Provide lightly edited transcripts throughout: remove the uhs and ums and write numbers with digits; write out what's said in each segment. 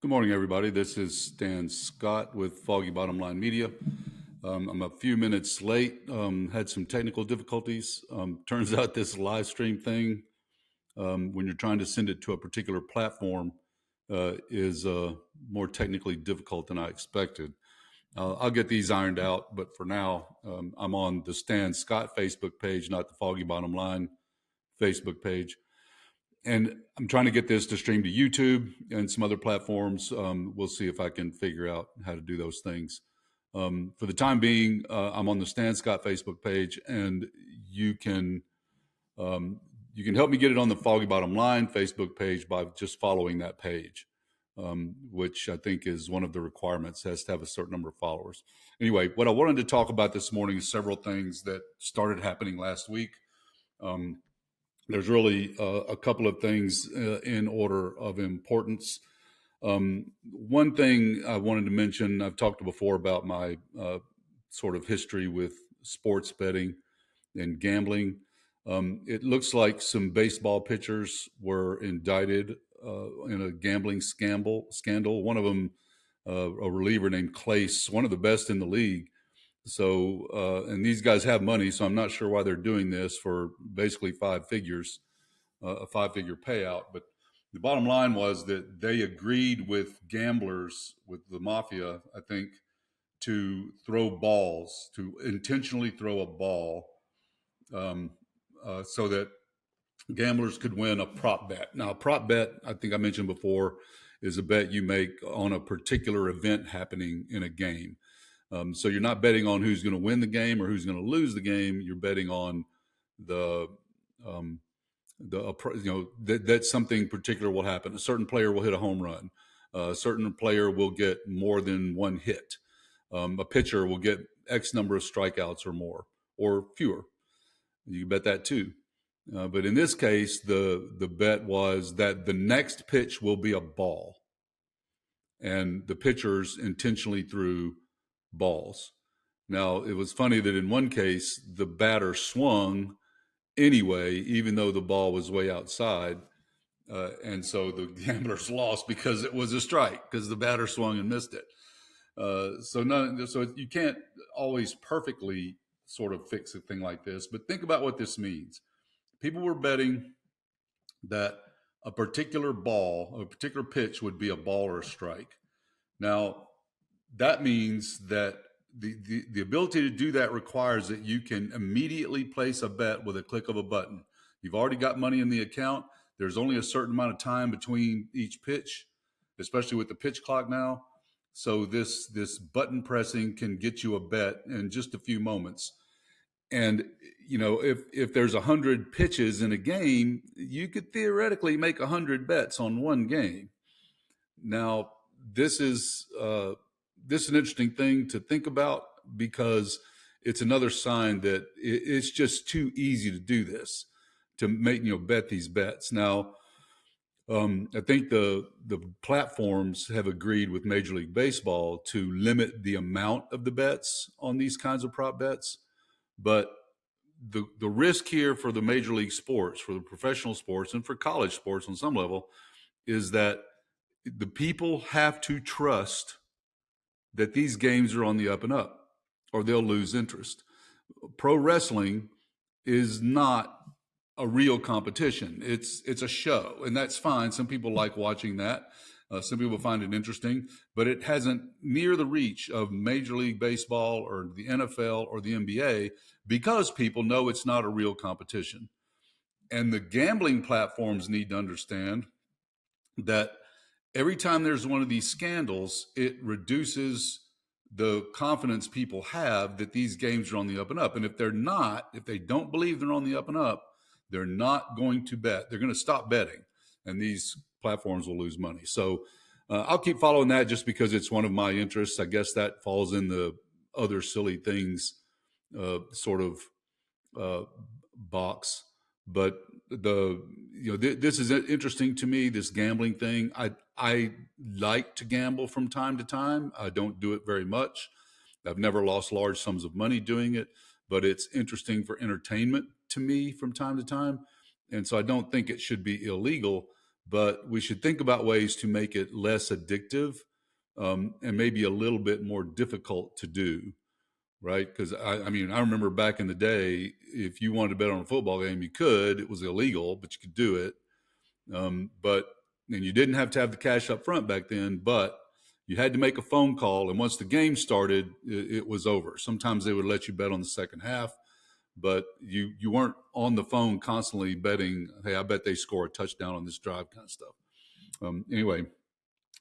Good morning, everybody. This is Stan Scott with Foggy Bottom Line Media. I'm a few minutes late, had some technical difficulties. Turns out this live stream thing, when you're trying to send it to a particular platform, is more technically difficult than I expected. I'll get these ironed out, but for now, I'm on the Stan Scott Facebook page, not the Foggy Bottom Line Facebook page. And I'm trying to get this to stream to YouTube and some other platforms. We'll see if I can figure out how to do those things. For the time being, I'm on the Stan Scott Facebook page, and you can help me get it on the Foggy Bottom Line Facebook page by just following that page, which I think is one of the requirements, has to have a certain number of followers. Anyway, what I wanted to talk about this morning is several things that started happening last week. There's really a couple of things in order of importance. One thing I wanted to mention, I've talked before about my sort of history with sports betting and gambling. It looks like some baseball pitchers were indicted in a gambling scandal. One of them, a reliever named Clace, one of the best in the league. So, and these guys have money, so I'm not sure why they're doing this for basically five figures, a five-figure payout. But the bottom line was that they agreed with gamblers, with the mafia, I think, to throw balls, to intentionally throw a ball, so that gamblers could win a prop bet. Now, a prop bet, I think I mentioned before, is a bet you make on a particular event happening in a game. So you're not betting on who's going to win the game or who's going to lose the game. You're betting on that something particular will happen. A certain player will hit a home run. A certain player will get more than one hit. A pitcher will get X number of strikeouts or more or fewer. You can bet that too. But in this case, the bet was that the next pitch will be a ball, and the pitchers intentionally threw balls. Now, it was funny that in one case, the batter swung anyway, even though the ball was way outside. And so the gamblers lost because it was a strike, because the batter swung and missed it. So you can't always perfectly sort of fix a thing like this, but think about what this means. People were betting that a particular ball, a particular pitch would be a ball or a strike. Now, that means that the ability to do that requires that you can immediately place a bet with a click of a button. You've already got money in the account. There's only a certain amount of time between each pitch, especially with the pitch clock now. So this button pressing can get you a bet in just a few moments. And, you know, if there's 100 pitches in a game, you could theoretically make 100 bets on one game. Now, this is an interesting thing to think about, because it's another sign that it's just too easy to do this, to make, bet these bets. Now, I think the platforms have agreed with Major League Baseball to limit the amount of the bets on these kinds of prop bets. But the risk here for the major league sports, for the professional sports, and for college sports on some level, is that the people have to trust that these games are on the up and up, or they'll lose interest. Pro wrestling is not a real competition. It's a show, and that's fine. Some people like watching that. Some people find it interesting, but it hasn't near the reach of Major League Baseball or the NFL or the NBA, because people know it's not a real competition. And the gambling platforms need to understand that every time there's one of these scandals, it reduces the confidence people have that these games are on the up and up. And if they're not, if they don't believe they're on the up and up, they're not going to bet. They're going to stop betting, and these platforms will lose money. So I'll keep following that, just because it's one of my interests. I guess that falls in the other silly things sort of box. But this is interesting to me, this gambling thing. I like to gamble from time to time. I don't do it very much. I've never lost large sums of money doing it, but it's interesting for entertainment to me from time to time. And so I don't think it should be illegal, but we should think about ways to make it less addictive, and maybe a little bit more difficult to do, right? Because I mean, I remember back in the day, if you wanted to bet on a football game, you could. It was illegal, but you could do it. But and you didn't have to have the cash up front back then, but you had to make a phone call, and once the game started, it was over. Sometimes they would let you bet on the second half, but you weren't on the phone constantly betting, hey, I bet they score a touchdown on this drive, kind of stuff. Anyway,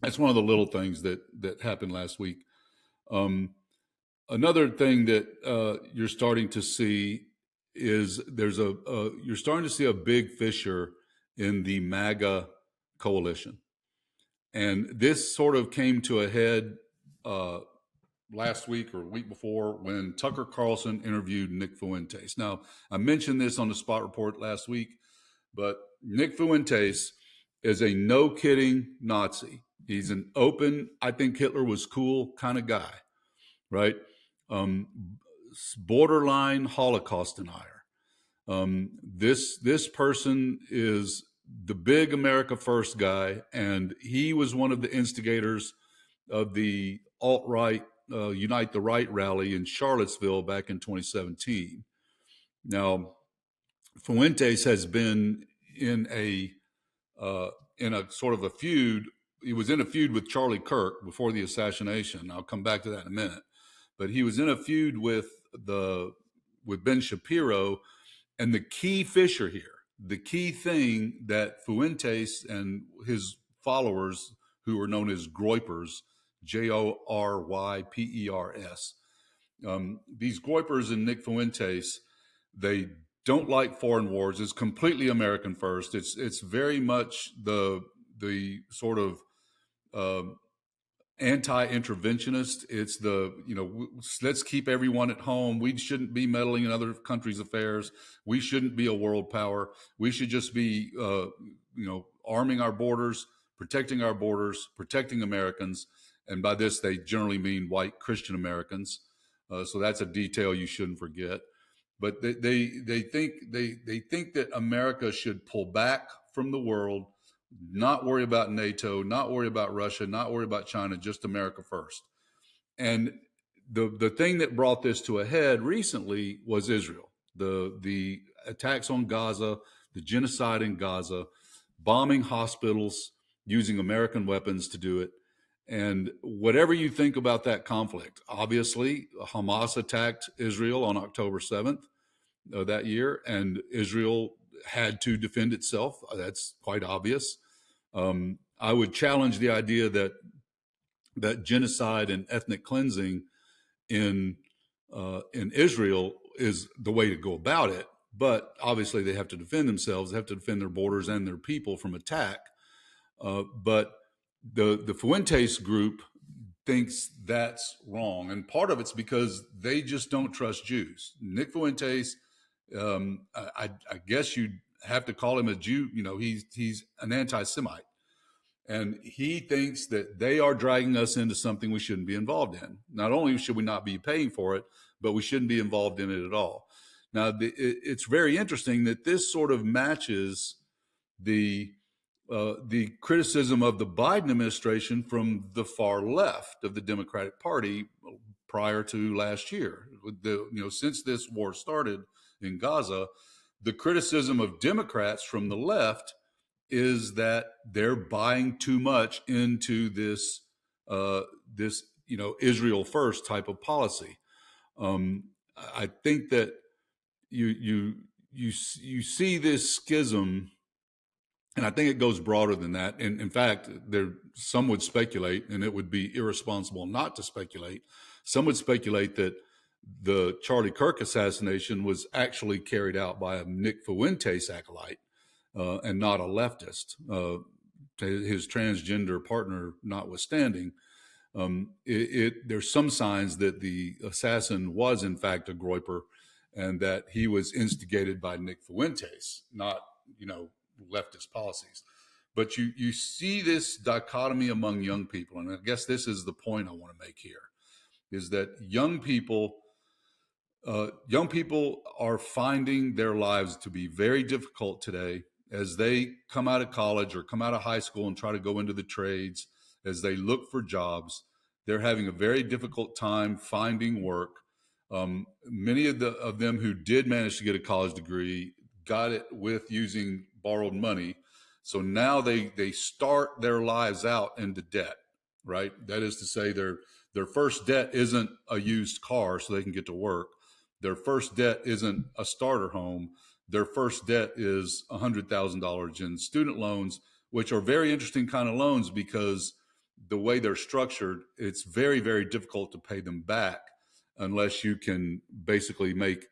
that's one of the little things that happened last week. Another thing that you're starting to see is you're starting to see a big fissure in the MAGA coalition. And this sort of came to a head last week or week before when Tucker Carlson interviewed Nick Fuentes. Now, I mentioned this on the Spot Report last week, but Nick Fuentes is a no-kidding Nazi. He's an open, I think Hitler was cool kind of guy, right? Borderline Holocaust denier. This person is the big America First guy, and he was one of the instigators of the alt-right Unite the Right rally in Charlottesville back in 2017. Now, Fuentes has been in a sort of a feud. He was in a feud with Charlie Kirk before the assassination. I'll come back to that in a minute. But he was in a feud with Ben Shapiro, and the key fissure here, the key thing that Fuentes and his followers, who are known as Groypers, Jorypers, these Groypers and Nick Fuentes, they don't like foreign wars. It's completely American first. It's very much the sort of anti-interventionist. It's let's keep everyone at home. We shouldn't be meddling in other countries' affairs. We shouldn't be a world power. We should just be, arming our borders, protecting Americans. And by this, they generally mean white Christian Americans. So that's a detail you shouldn't forget. But they think that America should pull back from the world, not worry about NATO, not worry about Russia, not worry about China, just America first. And the thing that brought this to a head recently was Israel. The attacks on Gaza, the genocide in Gaza, bombing hospitals, using American weapons to do it. And whatever you think about that conflict, obviously Hamas attacked Israel on October 7th that year, and Israel had to defend itself. That's quite obvious. I would challenge the idea that genocide and ethnic cleansing in Israel is the way to go about it. But obviously, they have to defend themselves. They have to defend their borders and their people from attack. But the Fuentes group thinks that's wrong, and part of it's because they just don't trust Jews. Nick Fuentes, I guess you'd have to call him a Jew. He's an anti-Semite, and he thinks that they are dragging us into something we shouldn't be involved in. Not only should we not be paying for it, but we shouldn't be involved in it at all. Now, it's very interesting that this sort of matches the criticism of the Biden administration from the far left of the Democratic Party prior to last year. Since this war started in Gaza, the criticism of Democrats from the left is that they're buying too much into this Israel first type of policy. I think that you see this schism, and I think it goes broader than that. And in fact, some would speculate, and it would be irresponsible not to speculate. Some would speculate that the Charlie Kirk assassination was actually carried out by a Nick Fuentes acolyte and not a leftist, his transgender partner notwithstanding. There's some signs that the assassin was in fact a Groyper, and that he was instigated by Nick Fuentes, not leftist policies. But you see this dichotomy among young people, and I guess this is the point I want to make here, is that young people are finding their lives to be very difficult today, as they come out of college or come out of high school and try to go into the trades, as they look for jobs, they're having a very difficult time finding work. Many of them who did manage to get a college degree got it with using borrowed money. So now they start their lives out into debt, right? That is to say, their first debt isn't a used car so they can get to work. Their first debt isn't a starter home. Their first debt is $100,000 in student loans, which are very interesting kind of loans because the way they're structured, it's very, very difficult to pay them back unless you can basically make,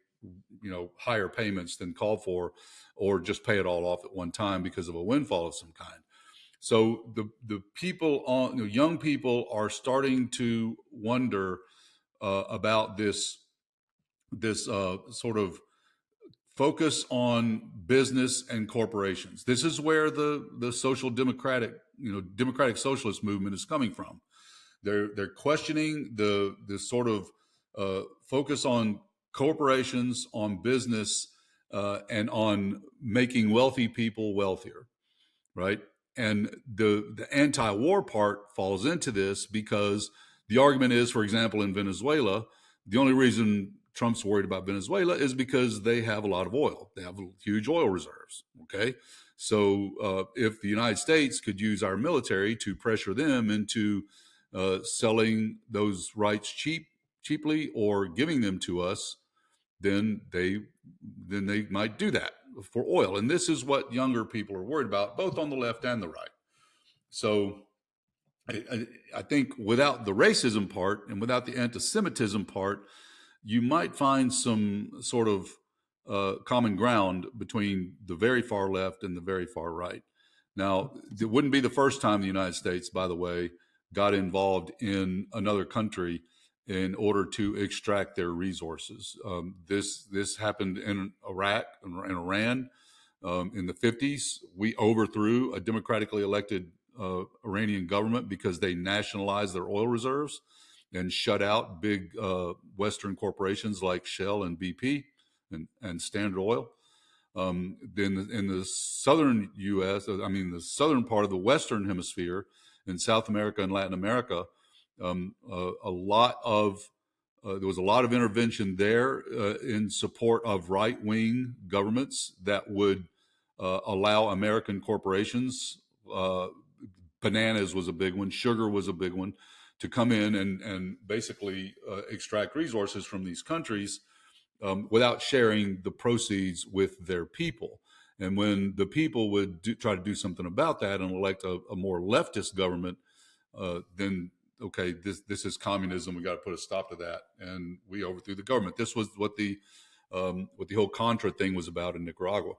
higher payments than called for, or just pay it all off at one time because of a windfall of some kind. So the people young people are starting to wonder about this sort of focus on business and corporations. This is where the social democratic socialist movement is coming from. They're questioning the sort of focus on corporations, on business, and on making wealthy people wealthier, right? And the anti-war part falls into this because the argument is, for example, in Venezuela, the only reason Trump's worried about Venezuela is because they have a lot of oil. They have huge oil reserves. Okay. So if the United States could use our military to pressure them into selling those rights cheaply or giving them to us, then they might do that for oil. And this is what younger people are worried about, both on the left and the right. So I think without the racism part and without the anti-Semitism part, you might find some sort of common ground between the very far left and the very far right. Now, it wouldn't be the first time the United States, by the way, got involved in another country in order to extract their resources. This happened in Iraq and Iran in the 50s. We overthrew a democratically elected Iranian government because they nationalized their oil reserves and shut out big Western corporations like Shell and BP and Standard Oil. Then in the southern U.S., the southern part of the Western Hemisphere, in South America and Latin America, there was a lot of intervention there in support of right-wing governments that would allow American corporations. Bananas was a big one, sugar was a big one, to come in and basically extract resources from these countries without sharing the proceeds with their people. And when the people would try to do something about that and elect a more leftist government, then okay, this is communism. We got to put a stop to that, and we overthrew the government. This was what the whole Contra thing was about in Nicaragua.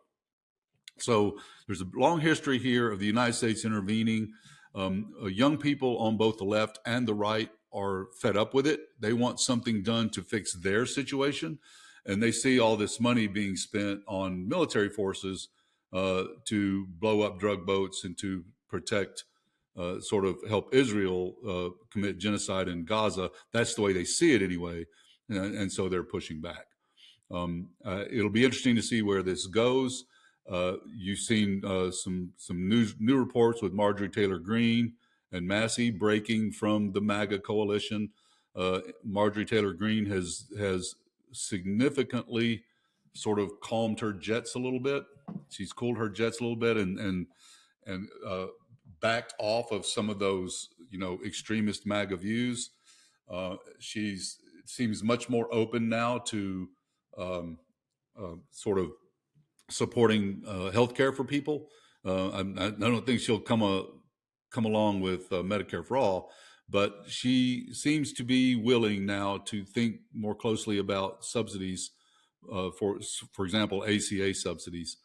So there's a long history here of the United States intervening. Young people on both the left and the right are fed up with it. They want something done to fix their situation. And they see all this money being spent on military forces to blow up drug boats and to protect, sort of help Israel commit genocide in Gaza. That's the way they see it anyway. And so they're pushing back. It'll be interesting to see where this goes. You've seen some new reports with Marjorie Taylor Greene and Massey breaking from the MAGA coalition. Marjorie Taylor Greene has significantly sort of calmed her jets a little bit. She's cooled her jets a little bit and backed off of some of those extremist MAGA views. She seems much more open now to sort of supporting healthcare for people. I don't think she'll come along with Medicare for all, but she seems to be willing now to think more closely about subsidies, for example, ACA subsidies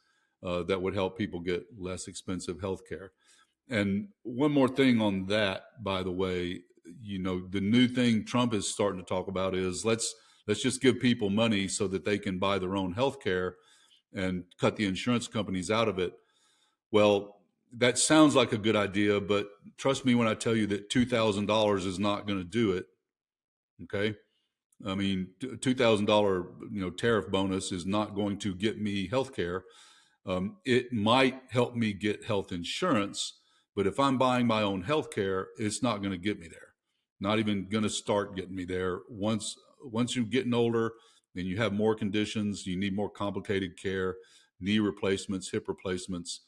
that would help people get less expensive healthcare. And one more thing on that, by the way, the new thing Trump is starting to talk about is let's just give people money so that they can buy their own healthcare and cut the insurance companies out of it. Well, that sounds like a good idea, but trust me when I tell you that $2,000 is not going to do it. Okay. I mean, $2,000, tariff bonus is not going to get me health care. It might help me get health insurance, but if I'm buying my own health care, it's not going to get me there. Not even going to start getting me there. Once you're getting older and you have more conditions, you need more complicated care, knee replacements, hip replacements,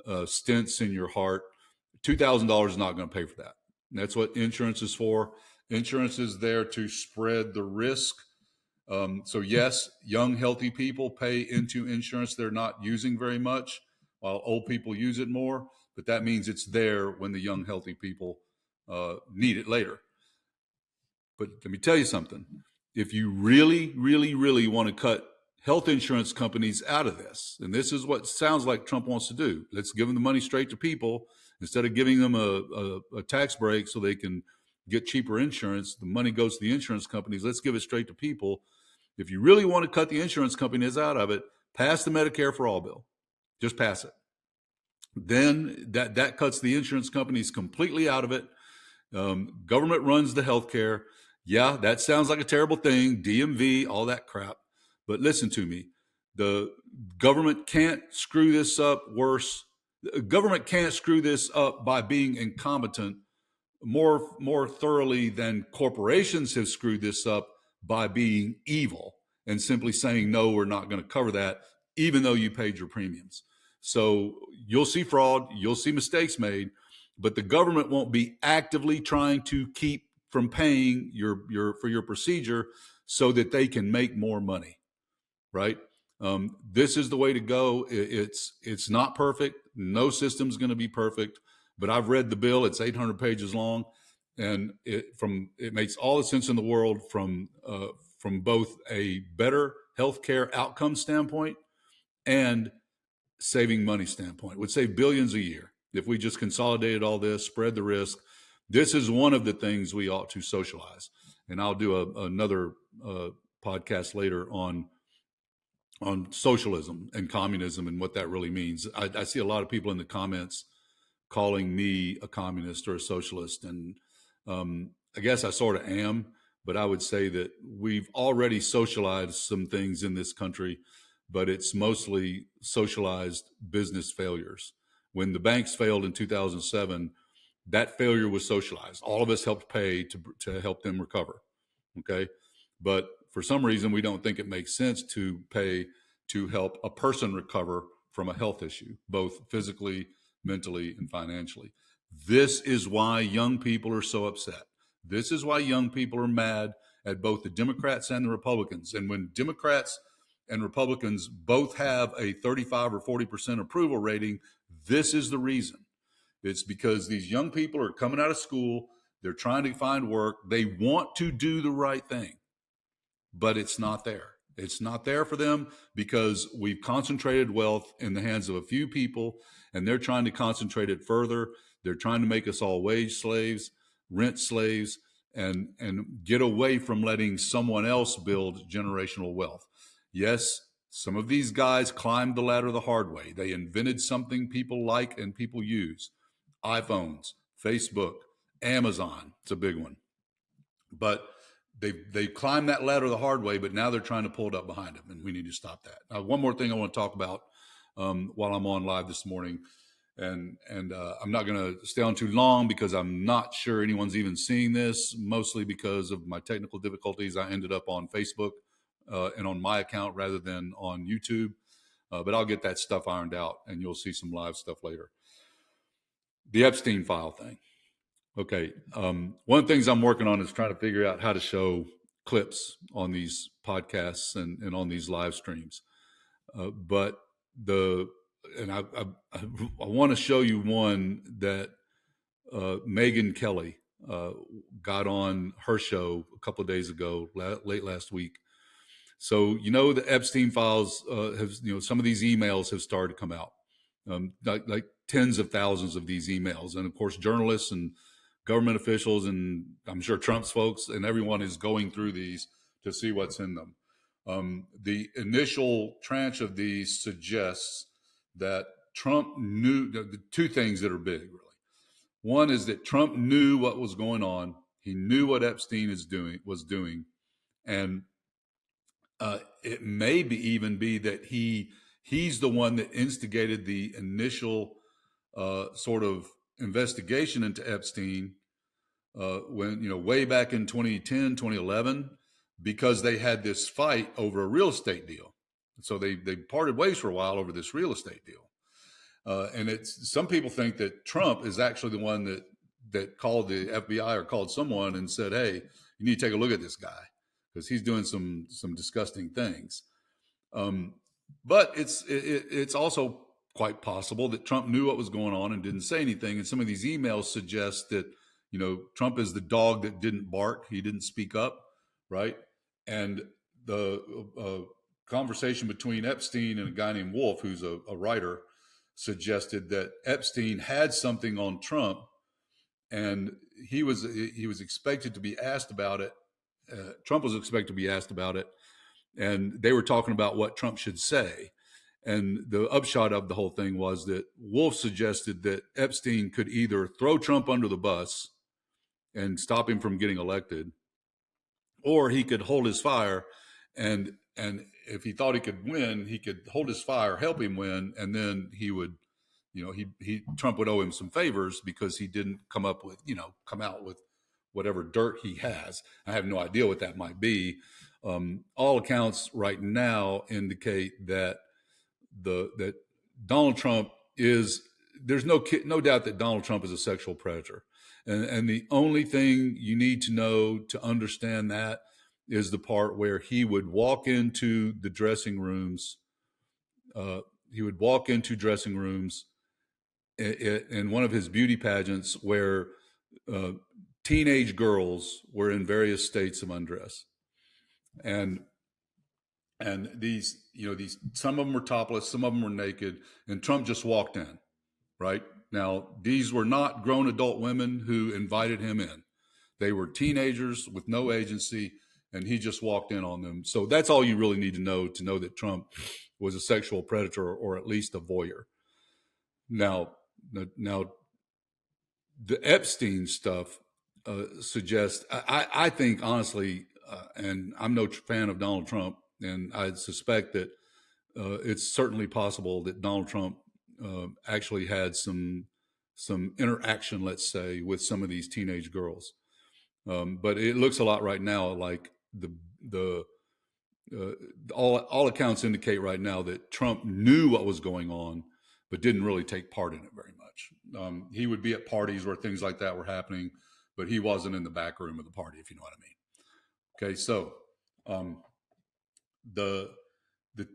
stents in your heart. $2,000 is not going to pay for that. And that's what insurance is for. Insurance is there to spread the risk. So yes, young, healthy people pay into insurance they're not using very much, while old people use it more. But that means it's there when the young, healthy people need it later. But let me tell you something. If you really, really, really want to cut health insurance companies out of this, and this is what sounds like Trump wants to do, let's give them the money straight to people instead of giving them a tax break so they can get cheaper insurance. The money goes to the insurance companies. Let's give it straight to people. If you really want to cut the insurance companies out of it, pass the Medicare for All bill. Just pass it. Then that cuts the insurance companies completely out of it. Government runs the healthcare. Yeah, that sounds like a terrible thing. DMV, all that crap. But listen to me. The government can't screw this up worse. The government can't screw this up by being incompetent more thoroughly than corporations have screwed this up by being evil and simply saying, no, we're not going to cover that, even though you paid your premiums. So you'll see fraud, you'll see mistakes made, but the government won't be actively trying to keep from paying for your procedure so that they can make more money, right? This is the way to go. It's not perfect. No system's going to be perfect, but I've read the bill. It's 800 pages long, and it makes all the sense in the world from both a better healthcare outcome standpoint and saving money standpoint. It would save billions a year if we just consolidated all this, spread the risk. This is one of the things we ought to socialize, and I'll do another podcast later on socialism and communism and what that really means. I see a lot of people in the comments calling me a communist or a socialist, and I guess I sort of am, but I would say that we've already socialized some things in this country, but it's mostly socialized business failures. When the banks failed in 2007, that failure was socialized. All of us helped pay to help them recover. Okay. But for some reason, we don't think it makes sense to pay to help a person recover from a health issue, both physically, mentally, and financially. This is why young people are so upset. This is why young people are mad at both the Democrats and the Republicans. And when Democrats and Republicans both have a 35 or 40% approval rating, this is the reason. It's because these young people are coming out of school. They're trying to find work. They want to do the right thing, but it's not there. It's not there for them because we've concentrated wealth in the hands of a few people, and they're trying to concentrate it further. They're trying to make us all wage slaves, rent slaves, and get away from letting someone else build generational wealth. Yes, some of these guys climbed the ladder the hard way. They invented something people like and people use. iPhones, Facebook, Amazon. It's a big one. But they climbed that ladder the hard way, but now they're trying to pull it up behind them, and we need to stop that. One more thing I want to talk about while I'm on live this morning, and I'm not going to stay on too long because I'm not sure anyone's even seeing this, mostly because of my technical difficulties. I ended up on Facebook and on my account rather than on YouTube, but I'll get that stuff ironed out, and you'll see some live stuff later. The Epstein file thing. Okay. One of the things I'm working on is trying to figure out how to show clips on these podcasts and on these live streams. But I want to show you one that Megyn Kelly got on her show a couple of days ago, late last week. So, the Epstein files have, some of these emails have started to come out, like tens of thousands of these emails. And of course, journalists and government officials, and I'm sure Trump's folks and everyone is going through these to see what's in them. The initial tranche of these suggests that Trump knew the two things that are big, really. One is that Trump knew what was going on. He knew what Epstein was doing. And it may even be that he He's the one that instigated the initial sort of investigation into Epstein when, way back in 2010, 2011, because they had this fight over a real estate deal. So they parted ways for a while over this real estate deal. And some people think that Trump is actually the one that called the FBI or called someone and said, hey, you need to take a look at this guy because he's doing some disgusting things. But it's also quite possible that Trump knew what was going on and didn't say anything. And some of these emails suggest that, Trump is the dog that didn't bark. He didn't speak up, right? And the conversation between Epstein and a guy named Wolf, who's a writer, suggested that Epstein had something on Trump, and he was expected to be asked about it. Trump was expected to be asked about it, and they were talking about what Trump should say. And the upshot of the whole thing was that Wolf suggested that Epstein could either throw Trump under the bus and stop him from getting elected, or he could hold his fire, and if he thought he could win, he could hold his fire, help him win, and then he would, Trump would owe him some favors because he didn't come out with whatever dirt he has. I have no idea what that might be. All accounts right now indicate that that Donald Trump there's no doubt that Donald Trump is a sexual predator. And the only thing you need to know to understand that is the part where he would walk into the dressing rooms. He would walk into dressing rooms in one of his beauty pageants where teenage girls were in various states of undress. And these some of them were topless, some of them were naked, and Trump just walked in, right? Now, these were not grown adult women who invited him in. They were teenagers with no agency, and he just walked in on them. So that's all you really need to know that Trump was a sexual predator or at least a voyeur. Now the Epstein stuff suggests, I think, honestly, and I'm no fan of Donald Trump, and I suspect that it's certainly possible that Donald Trump actually had some interaction, let's say, with some of these teenage girls. But it looks a lot right now like all accounts indicate right now that Trump knew what was going on, but didn't really take part in it very much. He would be at parties where things like that were happening, but he wasn't in the back room of the party, if you know what I mean. Okay, so the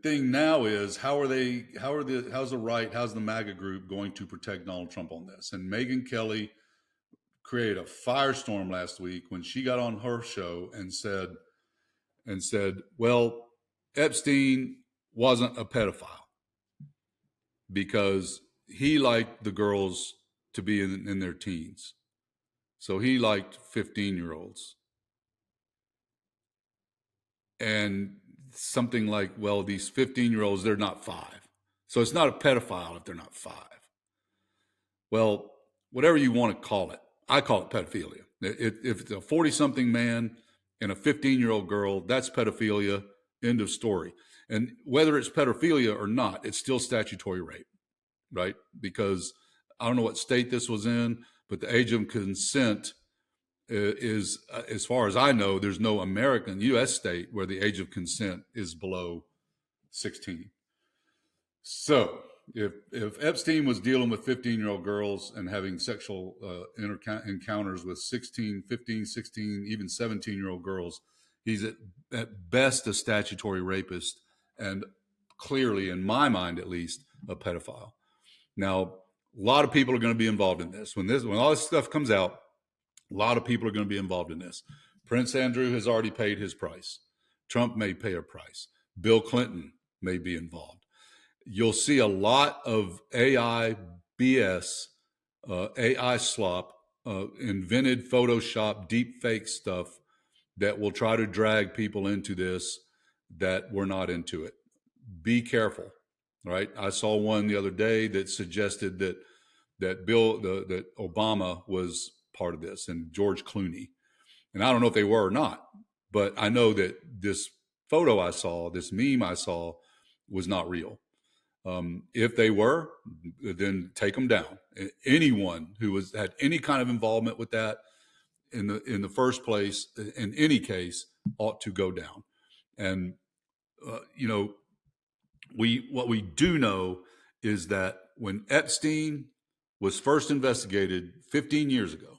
thing now is how's the MAGA group going to protect Donald Trump on this? And Megyn Kelly created a firestorm last week when she got on her show and said, well, Epstein wasn't a pedophile because he liked the girls to be in their teens. So he liked 15-year-olds. And something like, well, these 15-year-olds, they're not 5. So it's not a pedophile if they're not 5. Well, whatever you want to call it, I call it pedophilia. If it's a 40-something man and a 15-year-old girl, that's pedophilia, end of story. And whether it's pedophilia or not, it's still statutory rape, right? Because I don't know what state this was in, but the age of consent is, as far as I know, there's no American U.S. state where the age of consent is below 16. So if Epstein was dealing with 15-year-old girls and having sexual encounters with 16, 15, 16, even 17-year-old girls, he's at best a statutory rapist and clearly, in my mind at least, a pedophile. Now, a lot of people are going to be involved in this. When all this stuff comes out, a lot of people are going to be involved in this. Prince Andrew has already paid his price. Trump may pay a price. Bill Clinton may be involved. You'll see a lot of AI BS, AI slop, invented Photoshop, deep fake stuff that will try to drag people into this that were not into it. Be careful, right? I saw one the other day that suggested that that Obama was part of this and George Clooney. And I don't know if they were or not, but I know that this photo I saw, this meme I saw, was not real. If they were, then take them down. Anyone who had any kind of involvement with that in the first place, in any case, ought to go down. And what we do know is that when Epstein was first investigated 15 years ago,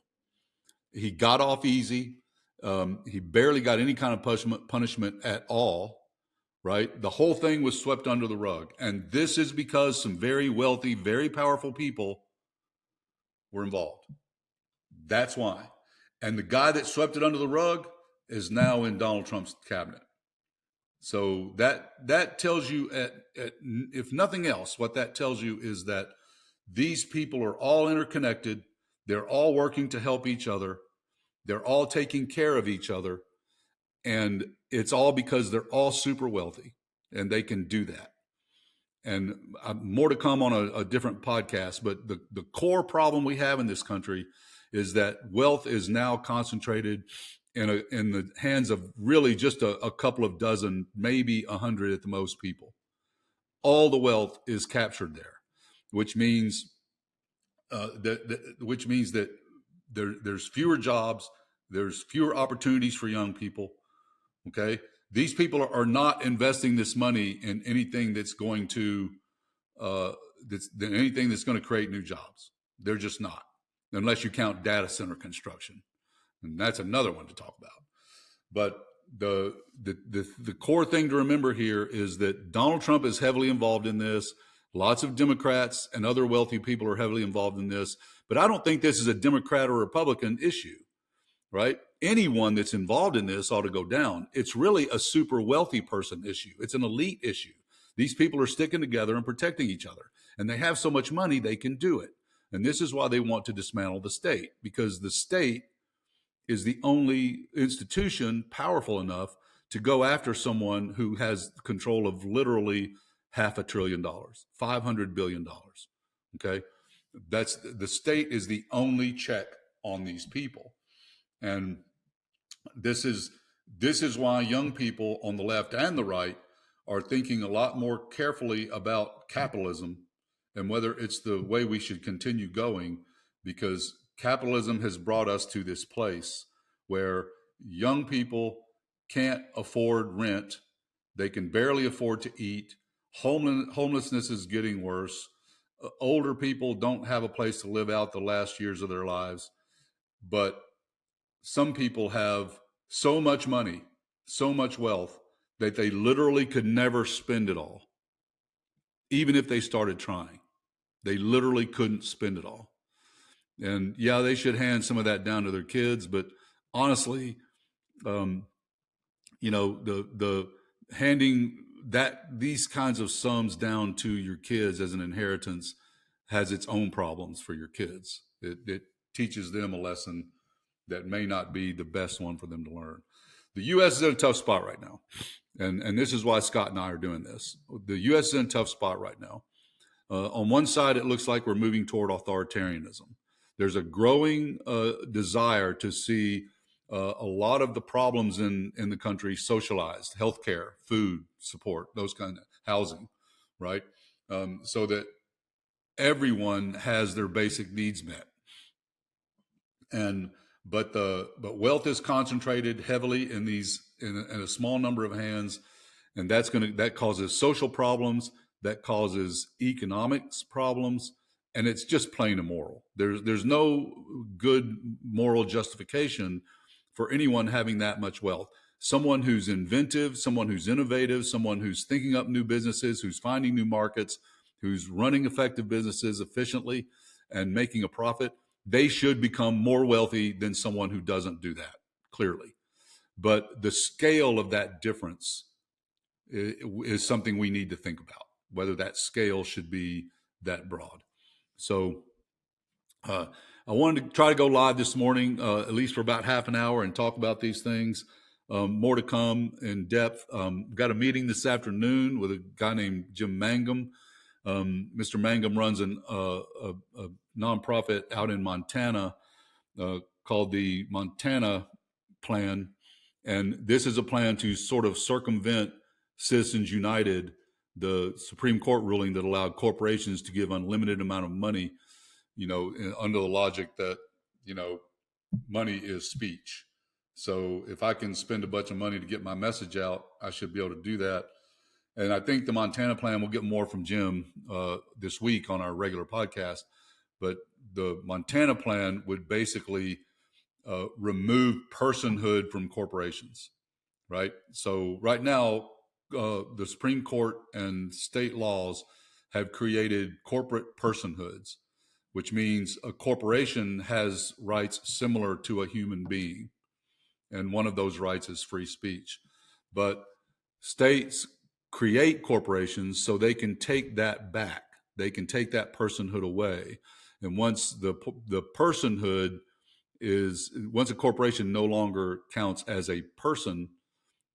he got off easy. He barely got any kind of punishment at all, right? The whole thing was swept under the rug. And this is because some very wealthy, very powerful people were involved. That's why. And the guy that swept it under the rug is now in Donald Trump's cabinet. So that tells you, if nothing else, what that tells you is that these people are all interconnected. They're all working to help each other. They're all taking care of each other. And it's all because they're all super wealthy and they can do that. And more to come on a different podcast. But the core problem we have in this country is that wealth is now concentrated in the hands of really just a couple of dozen, maybe 100 at the most people. All the wealth is captured there, which means that there's fewer jobs, there's fewer opportunities for young people. Okay, these people are not investing this money in anything that's going to create new jobs. They're just not, unless you count data center construction, and that's another one to talk about. But the core thing to remember here is that Donald Trump is heavily involved in this. Lots of Democrats and other wealthy people are heavily involved in this. But I don't think this is a Democrat or Republican issue, right? Anyone that's involved in this ought to go down. It's really a super wealthy person issue. It's an elite issue. These people are sticking together and protecting each other. And they have so much money, they can do it. And this is why they want to dismantle the state, because the state is the only institution powerful enough to go after someone who has control of literally $500 billion, $500 billion. Okay. That's the state is the only check on these people. And this is why young people on the left and the right are thinking a lot more carefully about capitalism and whether it's the way we should continue going, because capitalism has brought us to this place where young people can't afford rent. They can barely afford to eat. Homelessness is getting worse. Older people don't have a place to live out the last years of their lives. But some people have so much money, so much wealth, that they literally could never spend it all. Even if they started trying, they literally couldn't spend it all. And yeah, they should hand some of that down to their kids. But honestly, the handing these kinds of sums down to your kids as an inheritance has its own problems for your kids. It teaches them a lesson that may not be the best one for them to learn. The U.S. is in a tough spot right now. And this is why Scott and I are doing this. The U.S. is in a tough spot right now. On one side, it looks like we're moving toward authoritarianism. There's a growing desire to see a lot of the problems in the country socialized: healthcare, food support, those kind of housing, right? So that everyone has their basic needs met. But wealth is concentrated heavily in a small number of hands, and that causes social problems, that causes economics problems, and it's just plain immoral. There's no good moral justification for anyone having that much wealth. Someone who's inventive, someone who's innovative, someone who's thinking up new businesses, who's finding new markets, who's running effective businesses efficiently and making a profit, they should become more wealthy than someone who doesn't do that, clearly. But the scale of that difference is something we need to think about, whether that scale should be that broad. So I wanted to try to go live this morning, at least for about half an hour, and talk about these things. More to come in depth. Got a meeting this afternoon with a guy named Jim Mangum. Mr. Mangum runs a nonprofit out in Montana called the Montana Plan. And this is a plan to sort of circumvent Citizens United the Supreme Court ruling that allowed corporations to give unlimited amount of money, under the logic that, money is speech. So if I can spend a bunch of money to get my message out, I should be able to do that. And I think the Montana plan, we'll get more from Jim this week on our regular podcast, but the Montana plan would basically remove personhood from corporations, right? So right now, the Supreme Court and state laws have created corporate personhoods, which means a corporation has rights similar to a human being. And one of those rights is free speech. But states create corporations so they can take that back. They can take that personhood away. And once the personhood once a corporation no longer counts as a person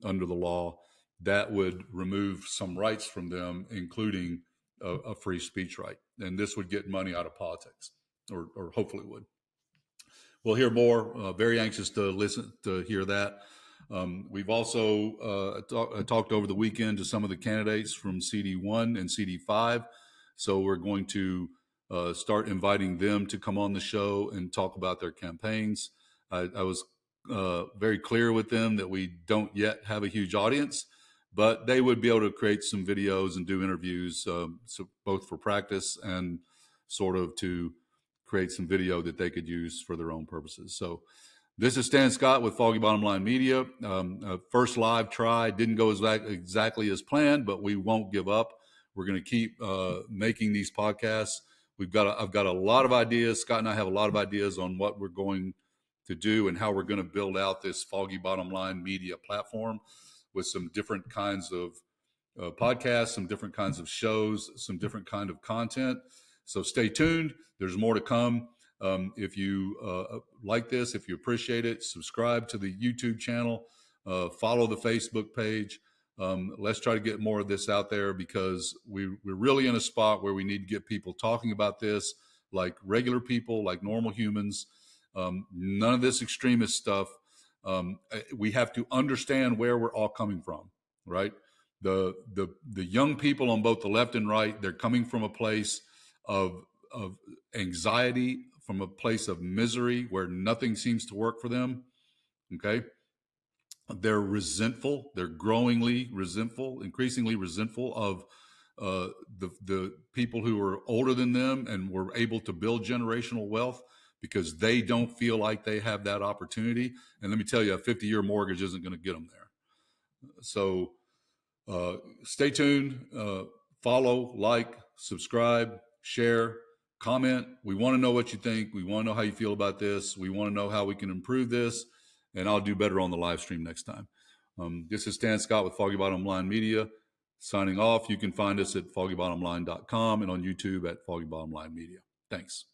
under the law, that would remove some rights from them, including a free speech right. And this would get money out of politics, or hopefully would. We'll hear more. Very anxious to hear that. We've also talked over the weekend to some of the candidates from CD1 and CD5. So we're going to start inviting them to come on the show and talk about their campaigns. I was very clear with them that we don't yet have a huge audience, but they would be able to create some videos and do interviews, so both for practice and sort of to create some video that they could use for their own purposes. So this is Stan Scott with Foggy Bottom Line Media. First live try, didn't go exactly as planned, but we won't give up. We're going to keep making these podcasts. I've got a lot of ideas. Scott and I have a lot of ideas on what we're going to do and how we're going to build out this Foggy Bottom Line Media platform with some different kinds of podcasts, some different kinds of shows, some different kind of content. So stay tuned. There's more to come. If you like this, if you appreciate it, subscribe to the YouTube channel, follow the Facebook page. Let's try to get more of this out there, because we're really in a spot where we need to get people talking about this like regular people, like normal humans. None of this extremist stuff. We have to understand where we're all coming from, right? The young people on both the left and right, they're coming from a place of anxiety, from a place of misery where nothing seems to work for them. Okay. They're resentful. They're growingly resentful, increasingly resentful of the people who are older than them and were able to build generational wealth, because they don't feel like they have that opportunity. And let me tell you, a 50-year mortgage isn't going to get them there. So stay tuned, follow, like, subscribe, share, comment. We want to know what you think. We want to know how you feel about this. We want to know how we can improve this, and I'll do better on the live stream next time. This is Stan Scott with Foggy Bottom Line Media, signing off. You can find us at foggybottomline.com and on YouTube at Foggy Bottom Line Media. Thanks.